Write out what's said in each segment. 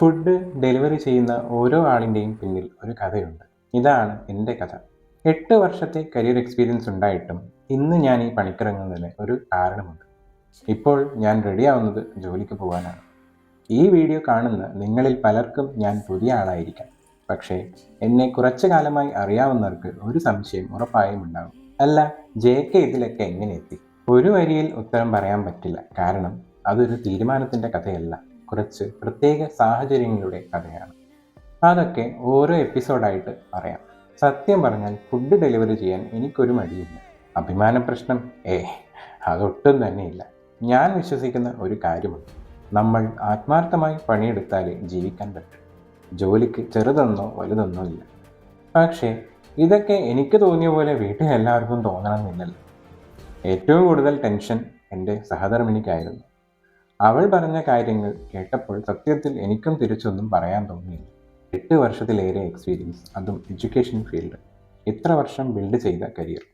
Food delivery ചെയ്യുന്ന ഓരോ ആളിൻ്റെയും പിന്നിൽ ഒരു കഥയുണ്ട്. ഇതാണ് എൻ്റെ കഥ. 8 വർഷത്തെ കരിയർ എക്സ്പീരിയൻസ് ഉണ്ടായിട്ടും ഇന്ന് ഞാൻ ഈ പണിക്കിറങ്ങുന്നതിന് ഒരു കാരണമുണ്ട്. ഇപ്പോൾ ഞാൻ റെഡിയാവുന്നത് ജോലിക്ക് പോകാനാണ്. ഈ വീഡിയോ കാണുന്ന നിങ്ങളിൽ പലർക്കും ഞാൻ പുതിയ ആളായിരിക്കാം. പക്ഷേ എന്നെ കുറച്ചു കാലമായി അറിയാവുന്നവർക്ക് ഒരു സംശയം ഉറപ്പായും ഉണ്ടാകും. അല്ല, JK ഇതിലൊക്കെ എങ്ങനെ എത്തി? ഒരു വരിയിൽ ഉത്തരം പറയാൻ പറ്റില്ല. കാരണം അതൊരു തീരുമാനത്തിൻ്റെ കഥയല്ല, കുറച്ച് പ്രത്യേക സാഹചര്യങ്ങളുടെ കഥയാണ്. അതൊക്കെ ഓരോ എപ്പിസോഡായിട്ട് പറയാം. സത്യം പറഞ്ഞാൽ ഫുഡ് ഡെലിവറി ചെയ്യാൻ എനിക്കൊരു മടിയില്ല. അഭിമാന പ്രശ്നം അതൊട്ടും തന്നെയില്ല. ഞാൻ വിശ്വസിക്കുന്ന ഒരു കാര്യമുണ്ട്: നമ്മൾ ആത്മാർത്ഥമായി പണിയെടുത്താലേ ജീവിക്കാൻ പറ്റും. ജോലിക്ക് ചെറുതെന്നോ വലുതെന്നോ ഇല്ല. പക്ഷേ ഇതൊക്കെ എനിക്ക് തോന്നിയ പോലെ വീട്ടിലെല്ലാവർക്കും തോന്നണമെന്നില്ലല്ലോ. ഏറ്റവും കൂടുതൽ ടെൻഷൻ എൻ്റെ സഹധർമ്മിണിക്കായിരുന്നു. അവൾ പറഞ്ഞ കാര്യങ്ങൾ കേട്ടപ്പോൾ സത്യത്തിൽ എനിക്കും തിരിച്ചൊന്നും പറയാൻ തോന്നിയില്ല. 8 വർഷത്തിലേറെ എക്സ്പീരിയൻസ്, അതും എഡ്യൂക്കേഷൻ ഫീൽഡ്, ഇത്ര വർഷം ബിൽഡ് ചെയ്ത കരിയർ,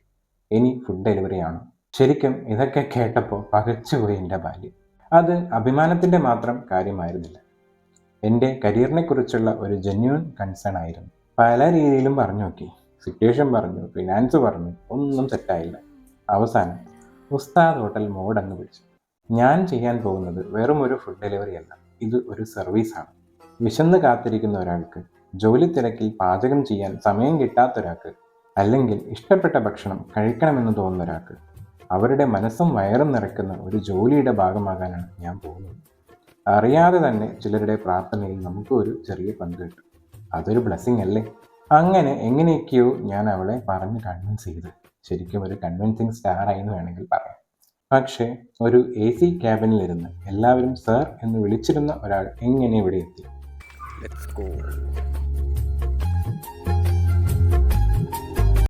ഇനി ഫുഡ് ഡെലിവറി ആണോ? ശരിക്കും ഇതൊക്കെ കേട്ടപ്പോൾ പകച്ചുപോയി എൻ്റെ ബാല്യം. അത് അഭിമാനത്തിൻ്റെ മാത്രം കാര്യമായിരുന്നില്ല, എൻ്റെ കരിയറിനെ കുറിച്ചുള്ള ഒരു ജെന്യൂൻ കൺസേൺ ആയിരുന്നു. പല രീതിയിലും പറഞ്ഞു നോക്കി, സിറ്റുവേഷൻ പറഞ്ഞു, ഫിനാൻസ് പറഞ്ഞു, ഒന്നും സെറ്റായില്ല. അവസാനം ഉസ്താദ് ഹോട്ടൽ മോഡങ്ങ് പിടിച്ചു. ഞാൻ ചെയ്യാൻ പോകുന്നത് വെറും ഒരു ഫുഡ് ഡെലിവറി അല്ല, ഇത് ഒരു സർവീസാണ്. വിശന്ന് കാത്തിരിക്കുന്ന ഒരാൾക്ക്, ജോലി തിരക്കിൽ പാചകം ചെയ്യാൻ സമയം കിട്ടാത്തൊരാൾക്ക്, അല്ലെങ്കിൽ ഇഷ്ടപ്പെട്ട ഭക്ഷണം കഴിക്കണമെന്ന് തോന്നുന്ന ഒരാൾക്ക് അവരുടെ മനസ്സും വയറും നിറയ്ക്കുന്ന ഒരു ജോലിയുടെ ഭാഗമാകാനാണ് ഞാൻ പോകുന്നത്. അറിയാതെ തന്നെ ചിലരുടെ പ്രാർത്ഥനയിൽ നമുക്ക് ഒരു ചെറിയ പങ്ക് കിട്ടും. അതൊരു ബ്ലെസ്സിങ് അല്ലേ? അങ്ങനെ എങ്ങനെയൊക്കെയോ ഞാൻ അവളെ പറഞ്ഞ് കൺവിൻസ് ചെയ്ത് ശരിക്കും ഒരു കൺവിൻസിങ് സ്റ്റാറായി എന്ന് വേണമെങ്കിൽ പറയാം. പക്ഷേ ഒരു AC ക്യാബിനിലിരുന്ന് എല്ലാവരും സർ എന്ന് വിളിച്ചിരുന്ന ഒരാൾ എങ്ങനെ ഇവിടെ എത്തി?